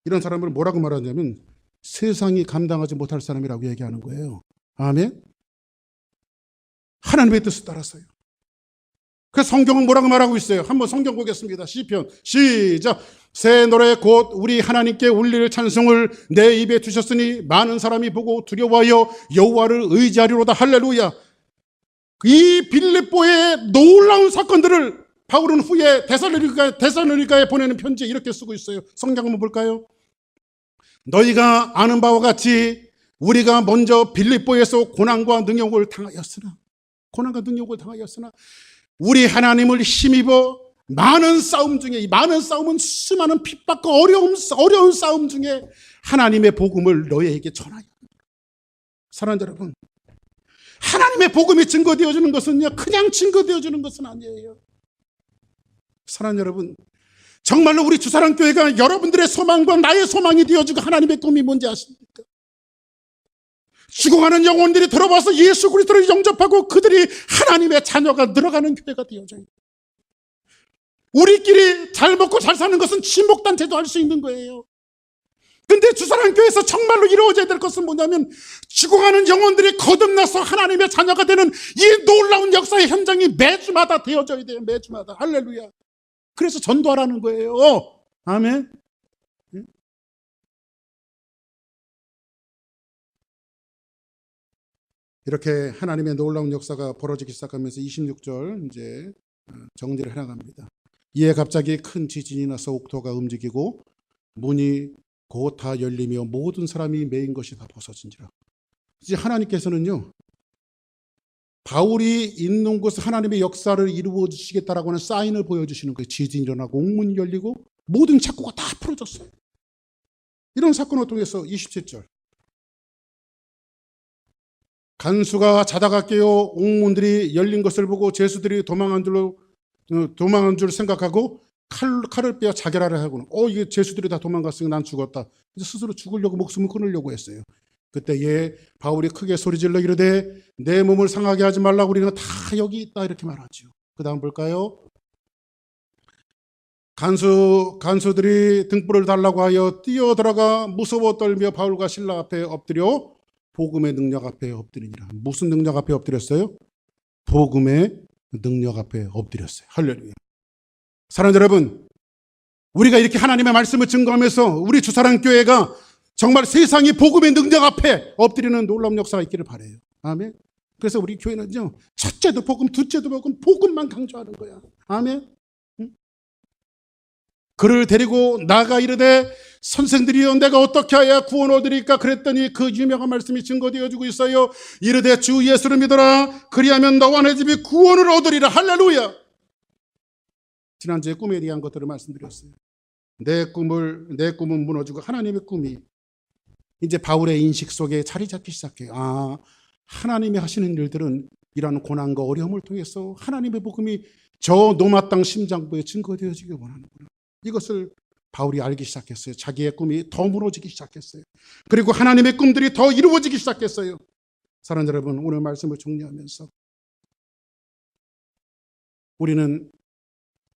이런 사람을 뭐라고 말하냐면 세상이 감당하지 못할 사람이라고 얘기하는 거예요. 아멘? 하나님의 뜻을 따라서요. 그래서 성경은 뭐라고 말하고 있어요? 한번 성경 보겠습니다. 시편 시작. 새 노래 곧 우리 하나님께 울릴 찬송을 내 입에 두셨으니 많은 사람이 보고 두려워하여 여호와를 의지하리로다. 할렐루야. 이 빌립보의 놀라운 사건들을 바울은 후에 데살로니가에 보내는 편지에 이렇게 쓰고 있어요. 성경 한번 볼까요? 너희가 아는 바와 같이 우리가 먼저 빌립보에서 고난과 능욕을 당하였으나 우리 하나님을 힘입어 많은 싸움 중에, 이 많은 싸움은 수많은 핍박과 어려운 싸움 중에 하나님의 복음을 너희에게 전하였다. 사랑하는 여러분, 하나님의 복음이 증거되어지는 것은요, 그냥 증거되어지는 것은 아니에요. 사랑하는 여러분, 정말로 우리 주사랑교회가 여러분들의 소망과 나의 소망이 되어지고 하나님의 꿈이 뭔지 아십니까? 죽어가는 영혼들이 들어와서 예수 그리스도를 영접하고 그들이 하나님의 자녀가 늘어가는 교회가 되어져요. 우리끼리 잘 먹고 잘 사는 것은 친목단체도 할 수 있는 거예요. 근데 주사랑교회에서 정말로 이루어져야 될 것은 뭐냐면 죽어가는 영혼들이 거듭나서 하나님의 자녀가 되는 이 놀라운 역사의 현장이 매주마다 되어져야 돼요. 매주마다. 할렐루야. 그래서 전도하라는 거예요. 아멘. 이렇게 하나님의 놀라운 역사가 벌어지기 시작하면서 26절 이제 정리를 해나갑니다. 이에 갑자기 큰 지진이 나서 옥토가 움직이고 문이 곧 다 열리며 모든 사람이 메인 것이 다 벗어진지라. 이제 하나님께서는요, 바울이 있는 곳에 하나님의 역사를 이루어 주시겠다라고 하는 사인을 보여주시는 거예요. 지진이 일어나고 옥문이 열리고 모든 착고가 다 풀어졌어요. 이런 사건을 통해서 27절. 간수가 자다가 깨어 옥문들이 열린 것을 보고 제수들이 도망한 줄 생각하고 칼을 빼어 자결하려 하고는 이게 제수들이 다 도망갔으니 난 죽었다. 그래서 스스로 죽으려고 목숨을 끊으려고 했어요. 그때에 바울이 크게 소리질러 이르되 내 몸을 상하게 하지 말라고 우리는 다 여기 있다 이렇게 말하죠. 그 다음 볼까요? 간수들이 등불을 달라고 하여 뛰어들어가 무서워 떨며 바울과 신라 앞에 엎드려 복음의 능력 앞에 엎드리니라. 무슨 능력 앞에 엎드렸어요? 복음의 능력 앞에 엎드렸어요. 할렐루야. 사랑하는 여러분, 우리가 이렇게 하나님의 말씀을 증거하면서 우리 주사랑교회가 정말 세상이 복음의 능력 앞에 엎드리는 놀라운 역사가 있기를 바라요. 아멘. 그래서 우리 교회는요, 첫째도 복음, 둘째도 복음, 복음만 강조하는 거야. 아멘. 그를 데리고 나가 이르되 선생들이여 내가 어떻게 해야 구원 얻으리까? 그랬더니 그 유명한 말씀이 증거되어지고 있어요. 이르되 주 예수를 믿어라. 그리하면 너와 내 집이 구원을 얻으리라. 할렐루야. 지난주에 꿈에 대한 것들을 말씀드렸어요. 내 꿈은 무너지고 하나님의 꿈이 이제 바울의 인식 속에 자리 잡기 시작해요. 하나님이 하시는 일들은 이러한 고난과 어려움을 통해서 하나님의 복음이 저 노마 땅 심장부에 증거되어지기 원하는구나. 이것을 바울이 알기 시작했어요. 자기의 꿈이 더 무너지기 시작했어요. 그리고 하나님의 꿈들이 더 이루어지기 시작했어요. 사랑하는 여러분, 오늘 말씀을 정리하면서 우리는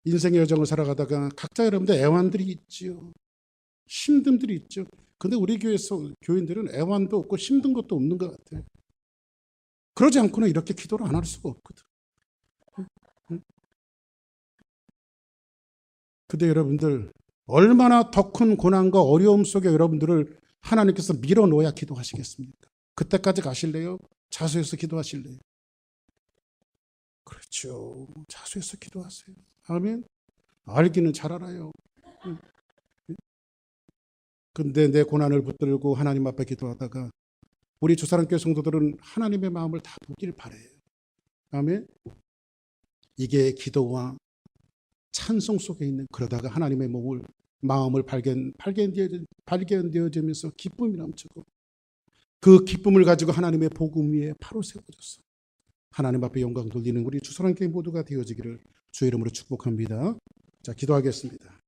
인생의 여정을 살아가다가 각자 여러분들 애환들이 있지요. 힘듦들이 있죠. 근데 우리 교인들은 애환도 없고 힘든 것도 없는 것 같아요. 그러지 않고는 이렇게 기도를 안 할 수가 없거든. 근데 여러분들 얼마나 더 큰 고난과 어려움 속에 여러분들을 하나님께서 밀어놓아야 기도하시겠습니까? 그때까지 가실래요? 자수해서 기도하실래요? 그렇죠. 자수해서 기도하세요. 아멘. 알기는 잘 알아요. 근데 내 고난을 붙들고 하나님 앞에 기도하다가 우리 주사랑교회 성도들은 하나님의 마음을 다 보길 바래요. 아멘. 이게 기도와 찬송 속에 있는, 그러다가 하나님의 마음을 발견되어지면서 기쁨이 넘치고 그 기쁨을 가지고 하나님의 복음 위에 바로 세워졌어. 하나님 앞에 영광 돌리는 우리 주사랑교회 모두가 되어지기를 주의 이름으로 축복합니다. 자, 기도하겠습니다.